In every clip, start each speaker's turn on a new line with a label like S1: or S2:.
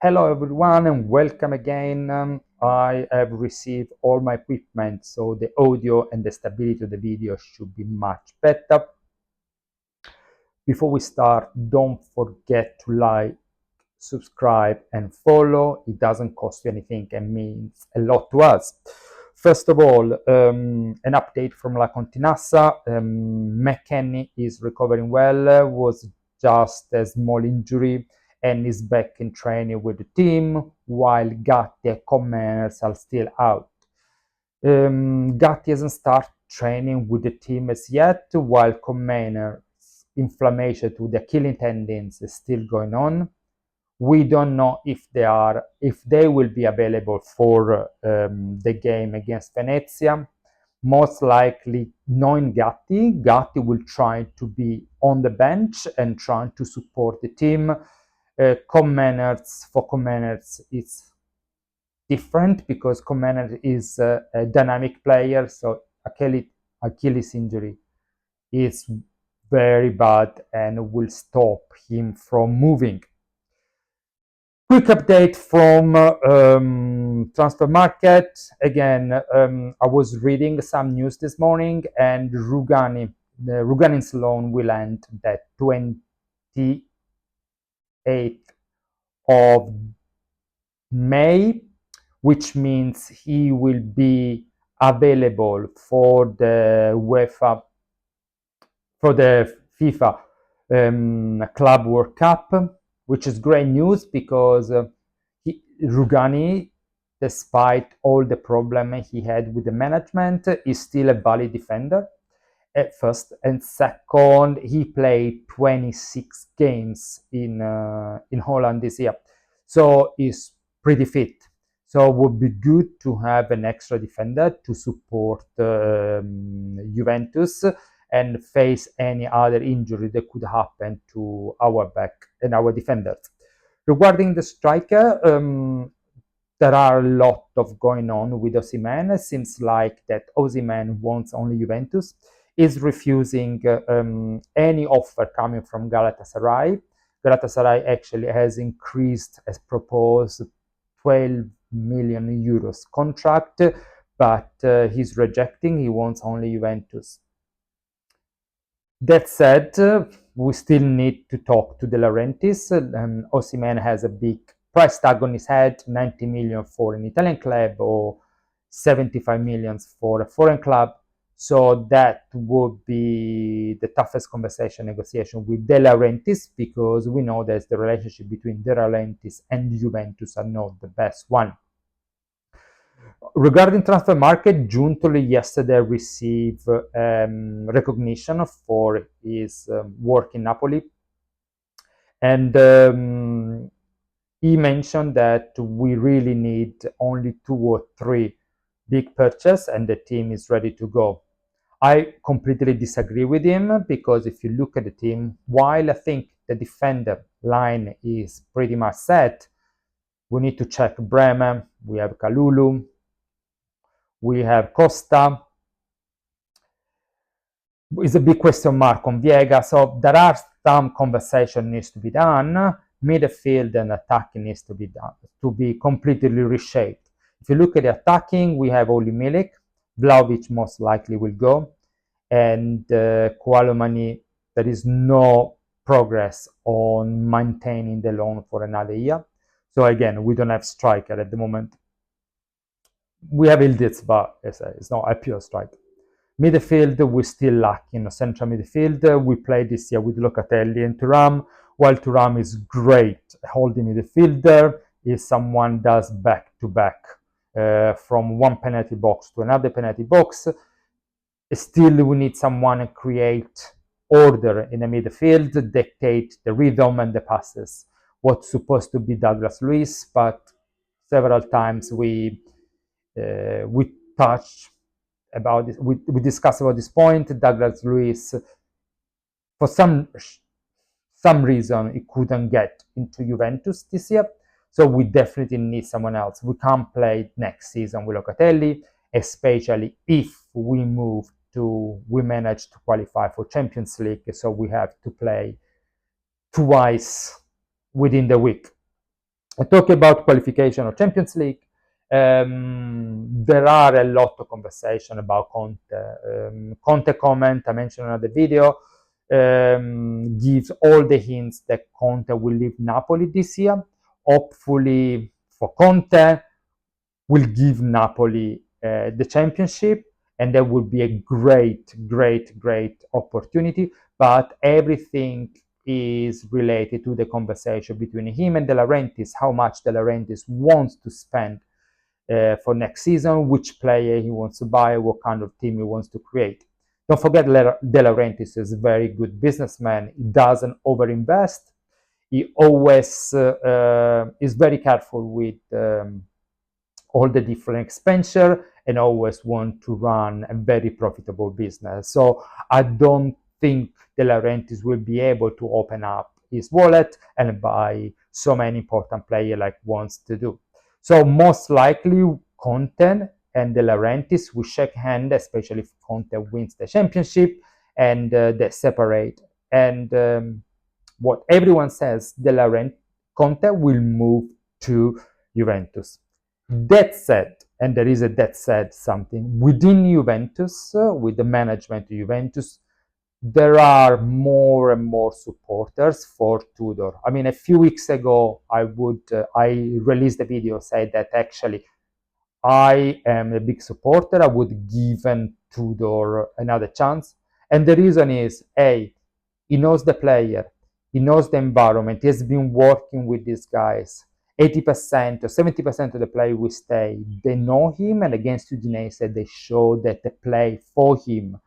S1: Hello everyone and welcome again. I have received all my equipment, so the audio and the stability of the video should be much better. Before we start, don't forget to like, subscribe and follow. It doesn't cost you anything and means a lot to us. First of all, an update from La Continassa. McKennie is recovering well, was just a small injury and is back in training with the team, while Gatti and Commaners are still out. Gatti hasn't started training with the team as yet, while Commaners' inflammation to the Achilles tendons is still going on. We don't know if they will be available for the game against Venezia. Most likely, knowing Gatti will try to be on the bench and trying to support the team. For Commaners, it's different because Commander is a dynamic player, so Achilles injury is very bad and will stop him from moving. Quick update from transfer market. Again, I was reading some news this morning, and Rugani's loan will end the 28th of May, which means he will be available for the FIFA Club World Cup, which is great news because Rugani, despite all the problem he had with the management, is still a valid defender at first, and second, he played 26 games in Holland this year, so he's pretty fit. So it would be good to have an extra defender to support Juventus and face any other injury that could happen to our back and our defenders. Regarding the striker, there are a lot of going on with Osimhen. It seems like that Osimhen wants only Juventus, is refusing any offer coming from Galatasaray. Galatasaray actually has increased, as proposed, 12 million euros contract, but he's rejecting. He wants only Juventus. That said, we still need to talk to De Laurentiis. Osimhen has a big price tag on his head, 90 million for an Italian club or 75 million for a foreign club. So that would be the toughest conversation negotiation with De Laurentiis, because we know that the relationship between De Laurentiis and Juventus are not the best one. Regarding transfer market, Giuntoli yesterday received recognition for his work in Napoli, and he mentioned that we really need only 2 or 3 big purchases and the team is ready to go. I completely disagree with him, because if you look at the team, while I think the defender line is pretty much set, we need to check Bremen, we have Kalulu, we have Costa. It's a big question mark on Viega, so there are some conversation needs to be done. Midfield and attacking needs to be done, to be completely reshaped. If you look at the attacking, we have Oli Milik, Vlahovic most likely will go, and Koulibaly, there is no progress on maintaining the loan for another year. So again, we don't have striker at the moment. We have Ildiz, but it's not a pure striker. Midfield, we still lack central midfield. We played this year with Locatelli and Thuram. While Thuram is great holding midfielder, if someone does back-to-back from one penalty box to another penalty box, still we need someone to create order in the midfield, dictate the rhythm and the passes. What's supposed to be Douglas Luiz, but several times we touched about this, we discussed about this point. Douglas Luiz, for some reason, he couldn't get into Juventus this year, so we definitely need someone else. We can't play next season with Locatelli, especially if we manage to qualify for Champions League, so we have to play twice within the week. Talk about qualification of Champions League. There are a lot of conversation about Conte. Conte comment I mentioned in another video gives all the hints that Conte will leave Napoli this year. Hopefully for Conte, will give Napoli the championship, and that would be a great, great, great opportunity. But everything is related to the conversation between him and De Laurentiis, how much De Laurentiis wants to spend for next season, which player he wants to buy, what kind of team he wants to create. Don't forget, De Laurentiis is a very good businessman. He doesn't overinvest. He always is very careful with all the different expenditure and always want to run a very profitable business. So I don't think De Laurentiis will be able to open up his wallet and buy so many important players like wants to do. So most likely Conte and De Laurentiis will shake hands, especially if Conte wins the championship, and they separate. And what everyone says, De Laurentiis, Conte will move to Juventus. That said, and there is a that said something, within Juventus, with the management of Juventus, there are more and more supporters for Tudor. I mean, a few weeks ago, I released a video saying that actually I am a big supporter. I would give Tudor another chance. And the reason is, A, he knows the player, he knows the environment, he has been working with these guys. 80% or 70% of the players will stay. They know him, and against Udinese, they show that they play for him.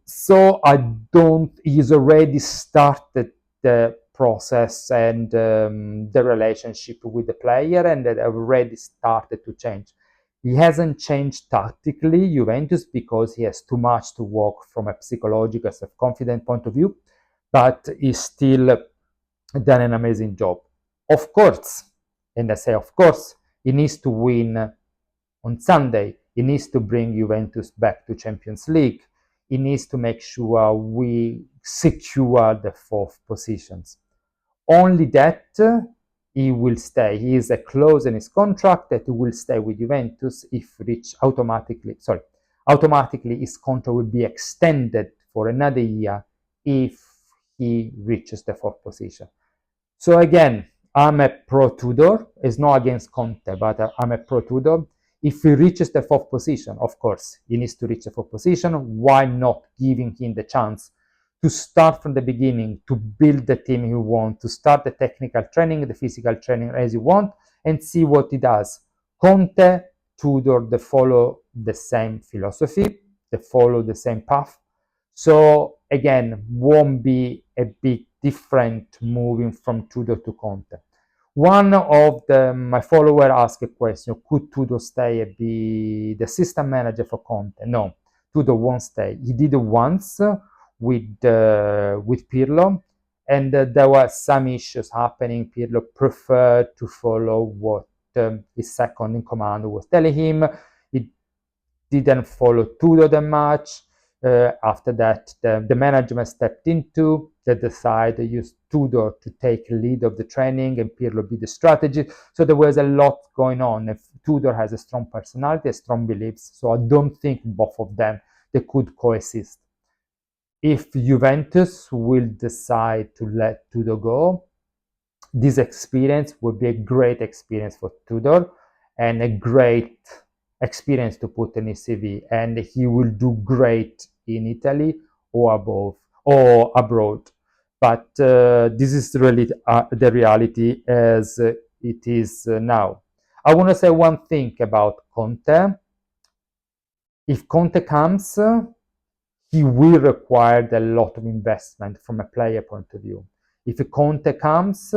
S1: So I don't, he's already started the process and the relationship with the player, and that already started to change. He hasn't changed tactically, Juventus, because he has too much to work from a psychological, self-confident point of view, but he's still done an amazing job. Of course, and I say of course, he needs to win on Sunday. He needs to bring Juventus back to Champions League. He needs to make sure we secure the fourth positions. Only that he will stay. He is a clause in his contract that he will stay with Juventus if reach automatically his contract will be extended for another year if he reaches the fourth position. So again, I'm a pro Tudor. It's not against Conte, but I'm a pro Tudor. If he reaches the fourth position, of course, he needs to reach the fourth position. Why not giving him the chance to start from the beginning, to build the team he wants, to start the technical training, the physical training as he wants, and see what he does. Conte, Tudor, they follow the same philosophy, they follow the same path. So again, won't be a big different moving from Tudor to Conte. One of my followers asked a question, could Tudor stay and be the assistant manager for Conte? No, Tudor won't stay. He did it once with Pirlo, and there were some issues happening. Pirlo preferred to follow what his second in command was telling him. He didn't follow Tudor that much. After that, the management stepped into. They decided to use Tudor to take lead of the training and Pirlo be the strategy. So there was a lot going on. If Tudor has a strong personality, a strong beliefs. So I don't think both of them they could coexist. If Juventus will decide to let Tudor go, this experience would be a great experience for Tudor and a great experience to put in his CV, and he will do great in Italy or abroad. But this is really the reality as it is now. I want to say one thing about Conte. If Conte comes, he will require a lot of investment from a player point of view. If Conte comes,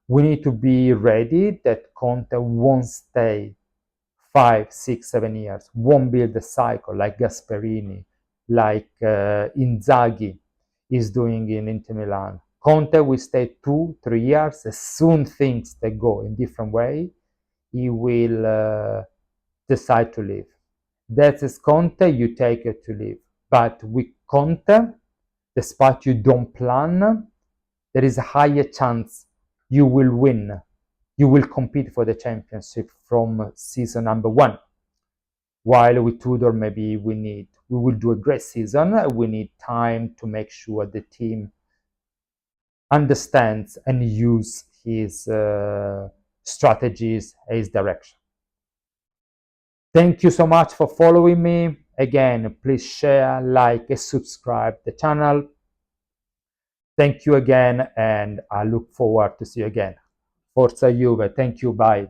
S1: we need to be ready that Conte won't stay 5, 6, 7 years, won't build a cycle like Gasperini, like Inzaghi is doing in Inter Milan. Conte will stay 2, 3 years. As soon things they go in different way, he will decide to leave. That is Conte, you take it to leave. But with Conte, despite you don't plan, there is a higher chance you will win you will compete for the championship from season number 1. While with Tudor, maybe we will do a great season. We need time to make sure the team understands and use his strategies, his direction. Thank you so much for following me. Again, please share, like, and subscribe the channel. Thank you again, and I look forward to see you again. Forza Juve. Thank you. Bye.